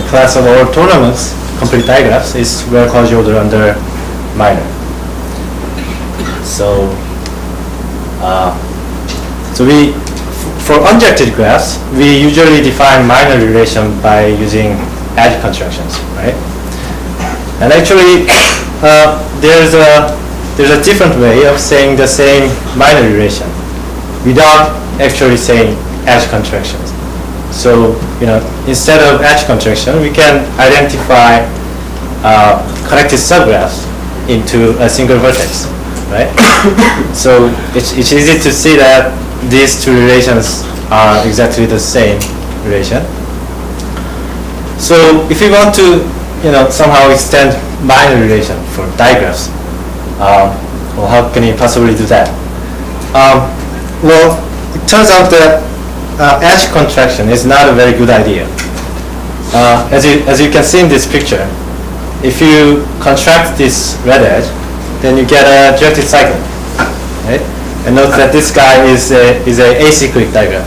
class of all tournaments, complete digraphs, is well closed under minor. So, for undirected graphs, we usually define minor relation by using edge contractions, right? And actually, there's a different way of saying the same minor relation without actually saying edge contractions. So, instead of edge contraction, we can identify connected subgraphs into a single vertex, right? So it's easy to see that these two relations are exactly the same relation. So if we want to, somehow extend minor relation for digraphs, well, how can you possibly do that? Well, it turns out that edge contraction is not a very good idea. As you can see in this picture, if you contract this red edge, then you get a directed cycle, right? And note that this guy is a acyclic digraph.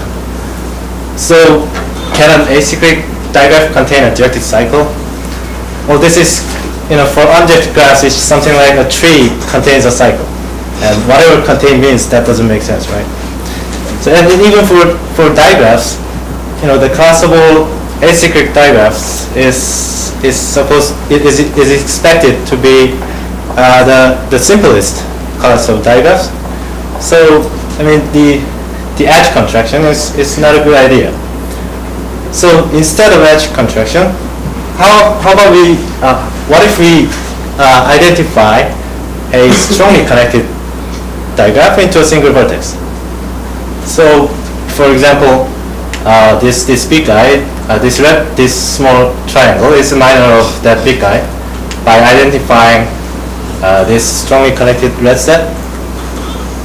So can an acyclic digraph contain a directed cycle? Well, this is, for undirected graphs, it's something like a tree contains a cycle. And whatever contain means, that doesn't make sense, right? So, and even for digraphs, the classable acyclic digraphs is expected to be the simplest class of digraphs. So, the edge contraction is not a good idea. So instead of edge contraction, how about what if we identify a strongly connected digraph into a single vertex? So, for example, this big guy, this small triangle is a minor of that big guy by identifying this strongly connected red set.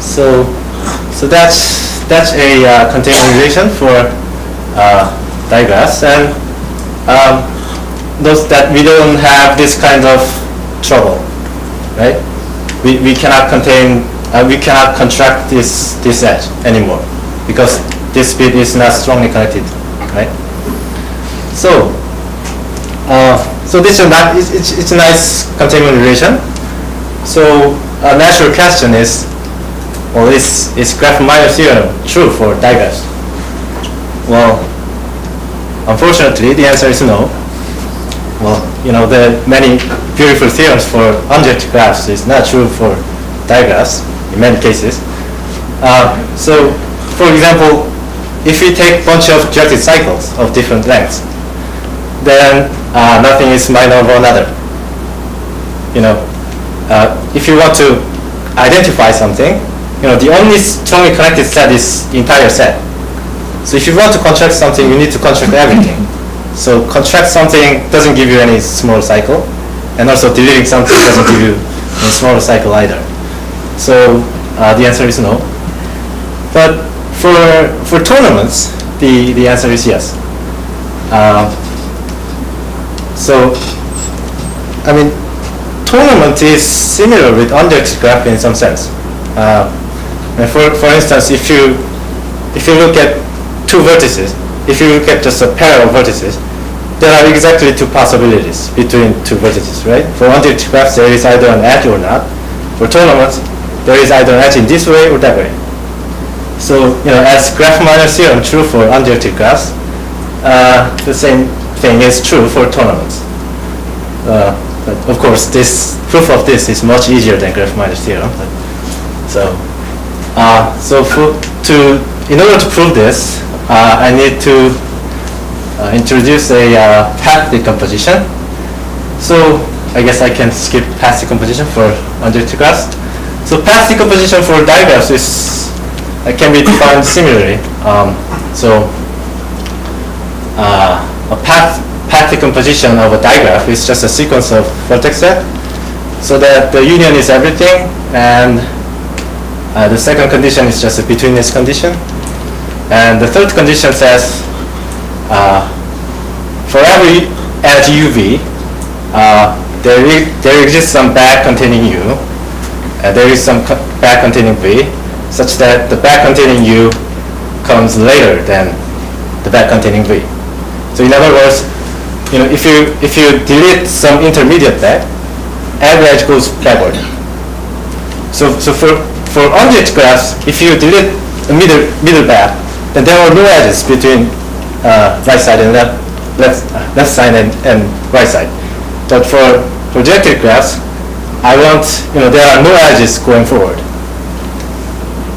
So that's a continuum relation for digraphs, and those that we don't have this kind of trouble, right? We cannot contract this edge anymore because this bit is not strongly connected, right? So this it's a nice continuum relation. So a natural question is, well, is Graph-Minor theorem true for digraphs? Well, unfortunately, the answer is no. Well, there are many beautiful theorems for undirected graphs is not true for digraphs in many cases. So, for example, if we take a bunch of directed cycles of different lengths, then nothing is minor of another. If you want to identify something, the only strongly connected set is the entire set. So if you want to contract something, you need to contract everything. So contract something doesn't give you any small cycle, and also deleting something doesn't give you a smaller cycle either. So the answer is no. But for tournaments, the answer is yes. Tournament is similar with undirected graph in some sense. And for instance, if you look at two vertices, if you look at just a pair of vertices, there are exactly two possibilities between two vertices, right? For undirected graphs, there is either an edge or not. For tournaments, there is either an edge in this way or that way. So, as Graph-Minor theorem true for undirected graphs, the same thing is true for tournaments. But of course, this proof of this is much easier than Graph-Minor theorem. In order to prove this, I need to introduce a path decomposition. So I guess I can skip path decomposition for undirected graphs. So path decomposition for digraphs can be defined similarly. A path decomposition of a digraph is just a sequence of vertex set, so that the union is everything, and the second condition is just a betweenness condition, and the third condition says for every edge UV, there exists some bag containing U, and there is some bag containing V, such that the bag containing U comes later than the bag containing V. So in other words, if you delete some intermediate back, every edge goes backward. So for object graphs, if you delete a middle back, then there are no edges between right side and left side and right side. But for projected graphs, I want there are no edges going forward.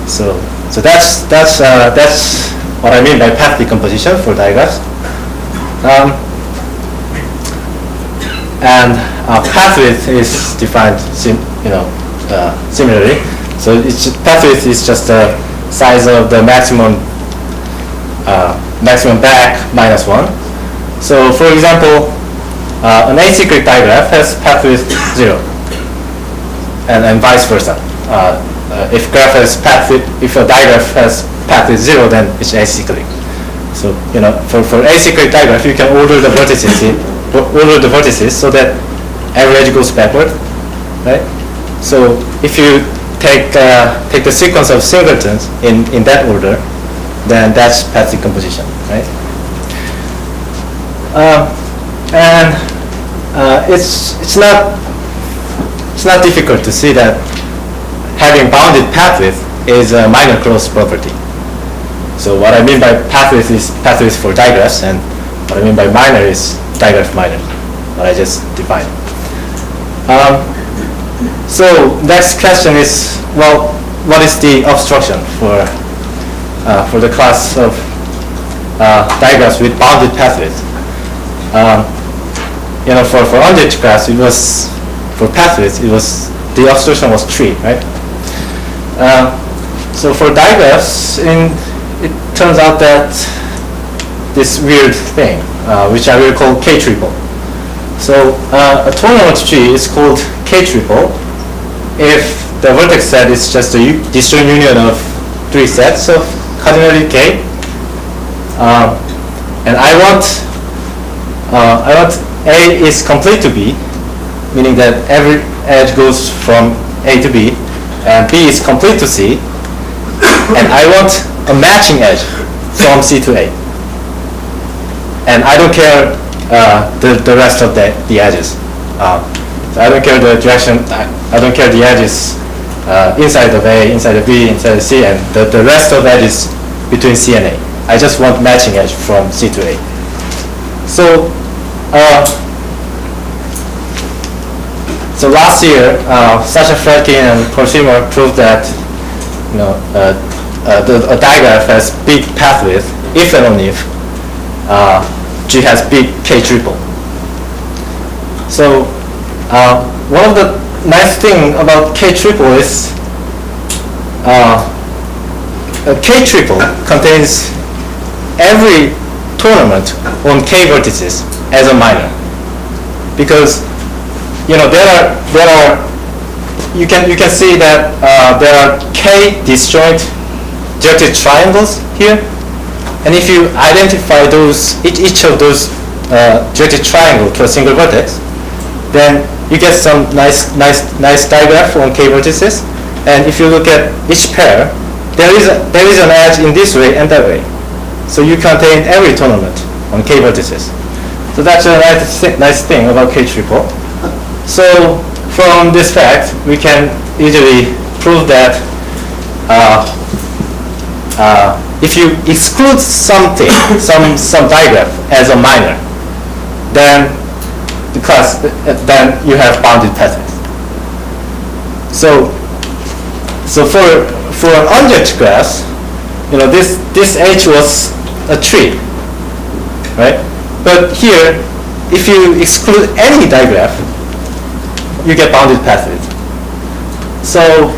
So that's what I mean by path decomposition for digraphs. And path width is defined similarly. So path width is just the size of the maximum back minus 1. So for example, an acyclic digraph has path width 0, and vice versa. If a digraph has path width 0, then it's acyclic. So for acyclic digraph, you can order the vertices so that every edge goes backward, right? So if you take the sequence of singletons in that order, then that's path decomposition, right? And it's not difficult to see that having bounded path width is a minor closed property. So what I mean by path width is path width for digraphs, and what I mean by minor is digraph minor, what I just defined. So next question is, well, what is the obstruction for the class of digraphs with bounded path width? For object graphs, for path width, the obstruction was 3, right? So for digraphs, it turns out that this weird thing, which I will call Ktriple. So a tournament tree is called Ktriple if the vertex set is just a disjoint union of 3 sets of cardinality K, and I want A is complete to B, meaning that every edge goes from A to B, and B is complete to C, and I want a matching edge from C to A. And I don't care the rest of the edges. So I don't care the direction, I don't care the edges inside of A, inside of B, inside of C, and the rest of edges between C and A. I just want matching edge from C to A. So last year, Sasha Fredkin and Korshimar proved that a digraph has big path width if and only if G has big Ktriple. So one of the nice thing about Ktriple is Ktriple contains every tournament on K vertices as a minor, because there are you can see that there are K disjoint directed triangles here, and if you identify each of those directed triangle to a single vertex, then you get some nice digraph on K vertices. And if you look at each pair, there is an edge in this way and that way. So you contain every tournament on K vertices. So that's a nice thing about Ktriple. So from this fact, we can easily prove that if you exclude something, some digraph as a minor, then then you have bounded path width. So for an object graph, this H was a tree, right? But here, if you exclude any digraph, you get bounded path width. So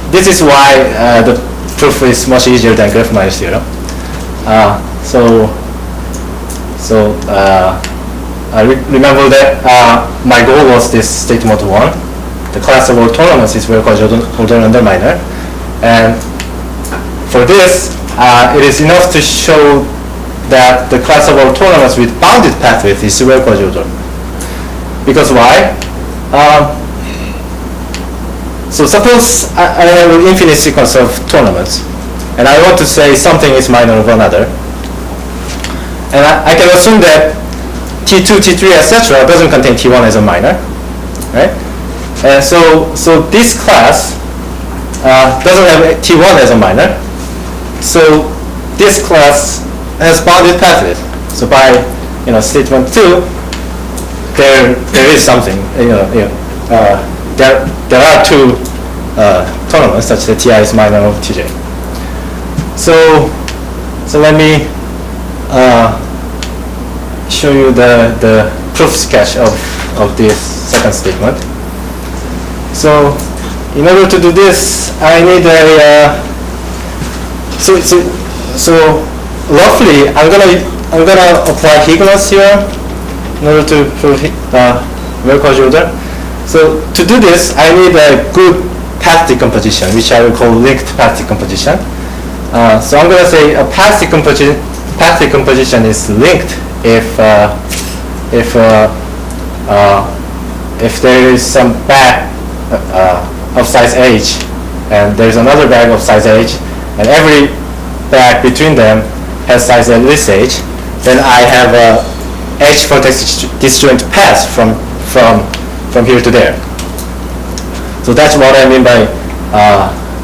this is why the proof is much easier than Graph-Meyer's theorem. I remember that my goal was this statement 1. The class of autonomous is very order under minor, and for this, it is enough to show that the class of autonomous with bounded path width is super quasi-order. Because why? So suppose I have an infinite sequence of tournaments, and I want to say something is minor of another, and I can assume that T2, T3, etc. doesn't contain T1 as a minor, right? And so this class doesn't have T1 as a minor. So this class has bounded pathwidth. So by statement 2, there is something. There are two tournaments such that Ti is minor of Tj. So let me show you the proof sketch of this second statement. So in order to do this, I need a so roughly I'm gonna apply Higgins here in order to prove well-quadratic order. So to do this, I need a good path decomposition, which I will call linked path decomposition. So I'm gonna say a path decomposition is linked if there is some bag of size h, and there's another bag of size h, and every bag between them has size at least h, then I have a h vertex disjoint path from here to there. So that's what I mean by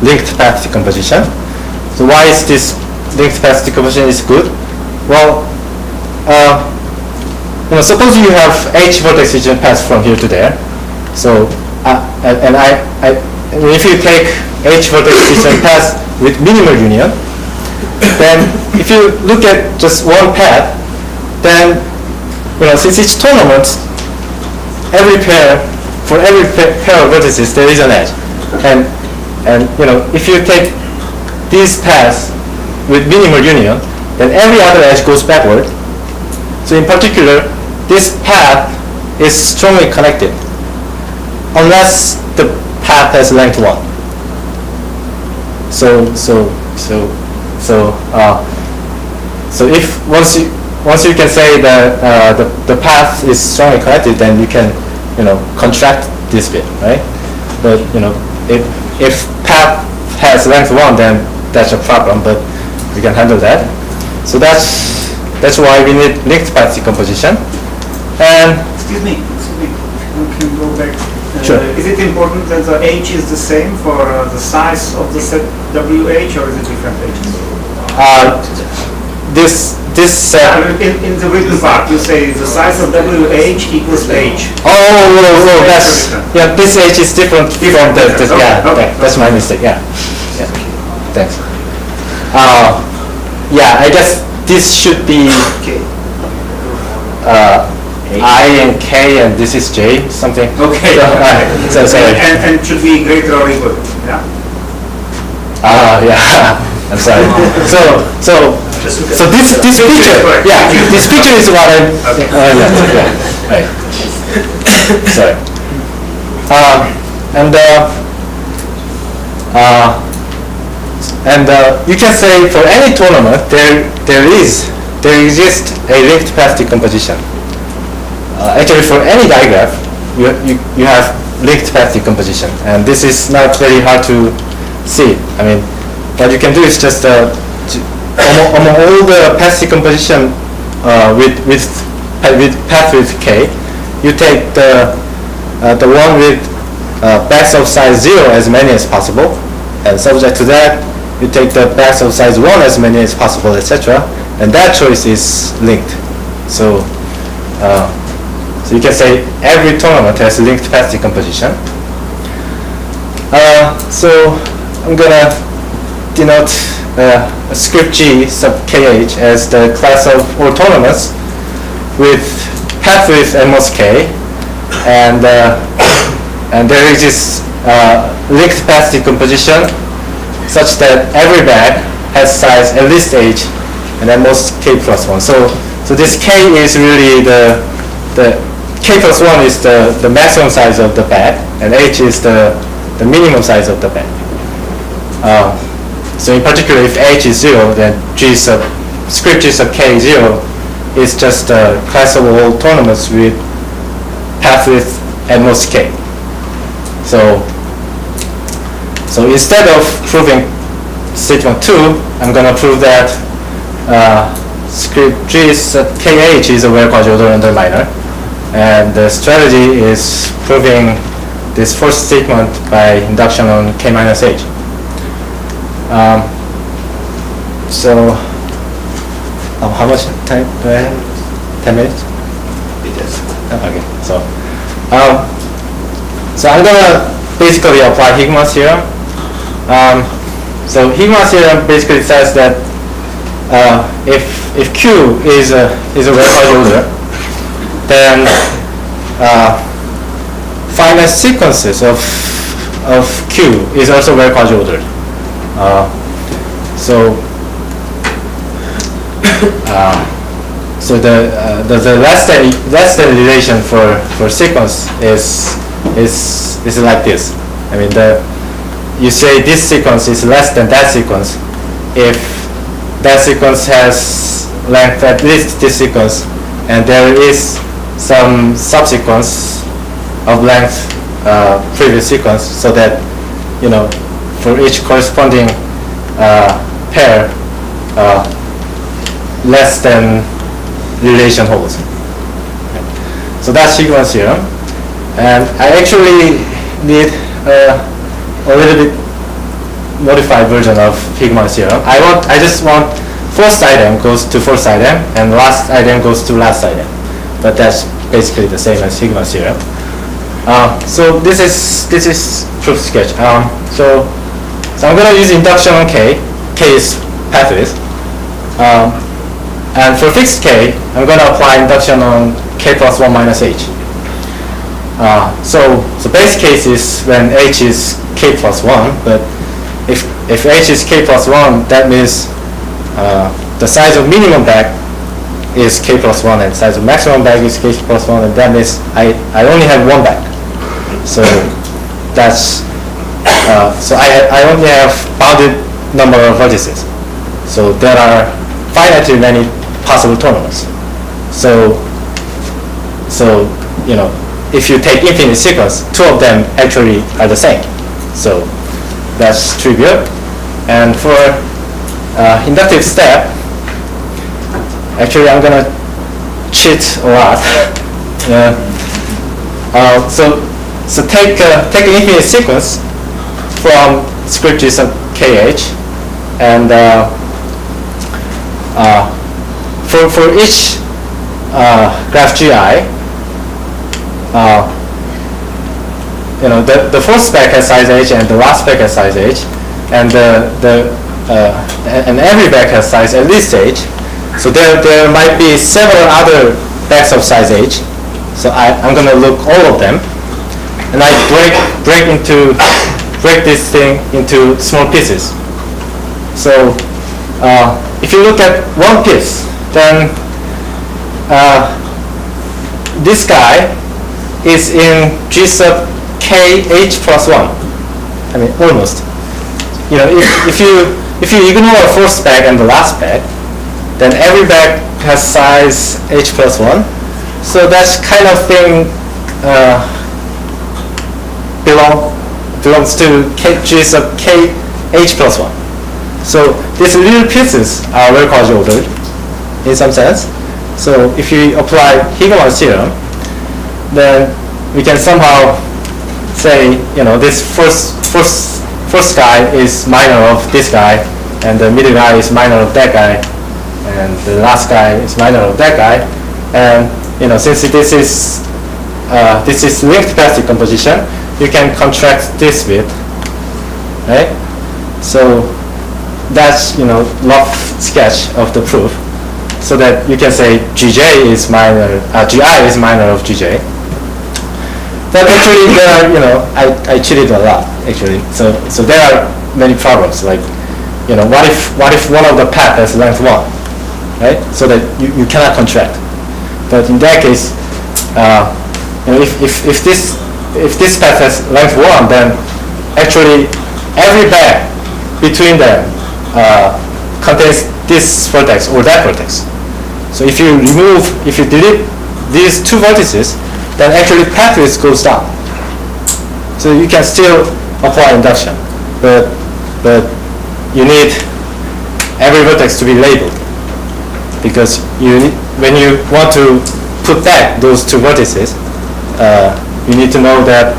linked path decomposition. So why is this linked path decomposition is good? Well, suppose you have h vertex disjoint path from here to there. So and if you take h vertex disjoint path with minimal union, then if you look at just one path, then since each tournament, for every pair of vertices there is an edge, and if you take these paths with minimal union, then every other edge goes backward. So in particular, this path is strongly connected unless the path has length 1. So if once you can say that the path is strongly connected, then you can contract this bit, right? But if path has length 1, then that's a problem, but we can handle that. So that's why we need linked path decomposition. And excuse me, can you go back? Sure. Is it important that the h is the same for the size of the set WH, or is it different h's? In the written part, you say the size of WH equals h. That's this h is different from this. Okay. That's my mistake. Yeah. Thanks. I guess this should be I and K, and this is J, something. Okay. So sorry. And should be greater or equal. Yeah. I'm sorry. So this picture, this picture is what I'm. Right. Sorry. And you can say for any tournament there exists a linked path decomposition. Actually, for any digraph, you have linked path decomposition, and this is not very hard to see. I mean, what you can do is just among all the path decomposition with path width k, you take the one with bags of size 0 as many as possible, and subject to that, you take the bags of size 1 as many as possible, etc. And that choice is linked. So you can say every tournament has linked path decomposition. So I'm gonna denote script G sub kh as the class of all tournaments with path width at most k, and there exists linked path decomposition such that every bag has size at least h and at most k plus 1. So this k is really the k plus 1 is the maximum size of the bag, and h is the minimum size of the bag. So in particular, if h is 0, then script G sub k 0 is just a class of all tournaments with path width at most k. So instead of proving statement 2, I'm going to prove that script G is KH is a well quasi-ordered under minor, and the strategy is proving this first statement by induction on K minus H. So, how much time do I have? 10 minutes? Yes. Okay, so I'm gonna basically apply Higma's theorem. So Higma's theorem basically says that if Q is a well quasi-order, then finite sequences of Q is also well quasi-ordered. So the less than relation for sequence is like this. I mean, you say this sequence is less than that sequence if that sequence has length at least this sequence, and there is some subsequence of length previous sequence, so that for each corresponding pair less than relation holds. Okay. So that's Higma's theorem, and I actually need a little bit modified version of Higma's theorem. I just want first item goes to first item and last item goes to last item, but that's basically the same as Higma's theorem. So this is proof sketch. So I'm going to use induction on K. K is path width. And for fixed K, I'm going to apply induction on K plus 1 minus H. So base case is when H is K plus 1, but if H is K plus 1, that means the size of minimum bag is K plus 1 and size of maximum bag is K plus 1, and that means I only have one bag. So that's so I only have bounded number of vertices. So there are finitely many possible tournaments. So if you take infinite sequence, two of them actually are the same. So that's trivial. And for inductive step, actually I'm gonna cheat a lot. So take an infinite sequence from script G sub KH, and for each graph GI, the first spec has size H and the last spec has size H, and and every bag has size at least H. So there might be several other bags of size H. So I'm going to look all of them, and I break this thing into small pieces. So if you look at one piece, then this guy is in G sub KH plus 1. I mean, almost. If you ignore first bag and the last bag, then every bag has size H plus 1. So that kind of thing belongs to G sub KH plus 1. So these little pieces are very quasi-ordered in some sense. So if you apply Higma's theorem, then we can somehow say, this first guy is minor of this guy, and the middle guy is minor of that guy, and the last guy is minor of that guy. And since this is linked path decomposition, you can contract this bit, right? So that's rough sketch of the proof, so that you can say GJ is minor, GI is minor of GJ. But actually, I cheated a lot actually. So there are many problems. Like, what if one of the path has length 1, right? So that you cannot contract. But in that case, if this path has length 1, then actually every bag between them contains this vertex or that vertex. So if you delete these two vertices, then actually path width goes down. So you can still apply induction, but you need every vertex to be labeled, because when you want to put back those two vertices, you need to know that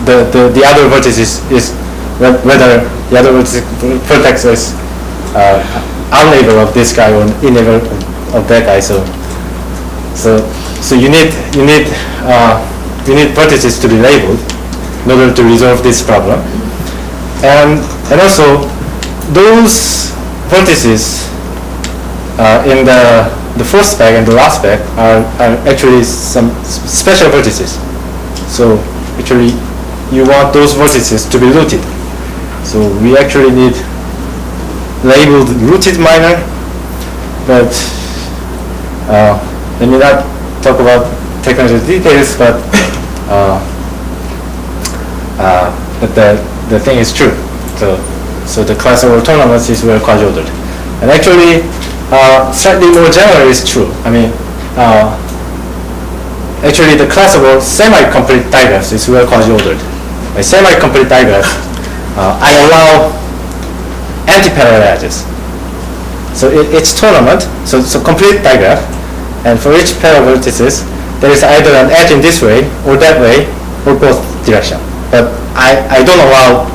the other vertex is whether the other vertex is out neighbor of this guy or in neighbor of that guy. So you need vertices to be labeled in order to resolve this problem. And also those vertices in the first spec and the last spec are actually some special vertices. So actually you want those vertices to be rooted. So we actually need labeled rooted minor, but let me not talk about technical details, but the thing is true. So the class of autonomous is well quasi-ordered. And actually, slightly more general is true. I mean, actually the class of semi-complete digraphs is well quasi-ordered. By semi-complete digraph, I allow anti-parallel edges. So it's tournament, so complete digraph, and for each pair of vertices, there is either an edge in this way, or that way, or both direction. But I don't allow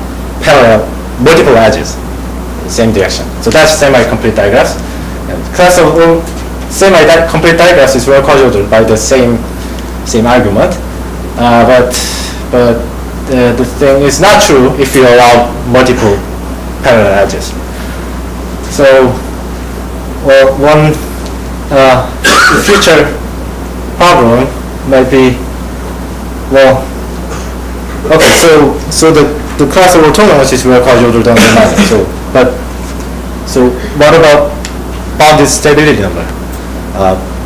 multiple edges in the same direction. So that's semi-complete digraphs. And class of semi-complete digraphs is well quasi-ordered by the same argument. But the thing is not true if you allow multiple parallel edges. So, one future problem might be, okay, so the class of autonomous is well quasi-ordered on the minor. So what about bounded stability number?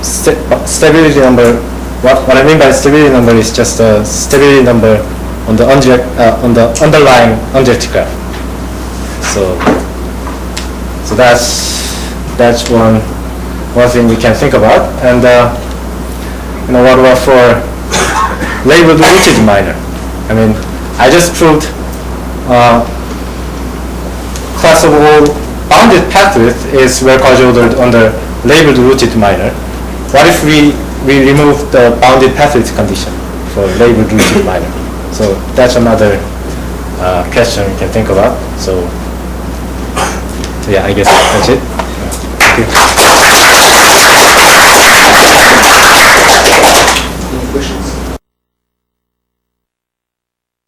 Stability number. What I mean by stability number is just a stability number on the underlying object graph. So that's one thing we can think about. And what about for labeled rooted minor? I mean, I just proved class of all bounded path width is well quasi-ordered under labeled rooted minor. What if we remove the bounded path width condition for labeled rooted minor? So that's another question we can think about. So yeah, I guess that's it. Thank you.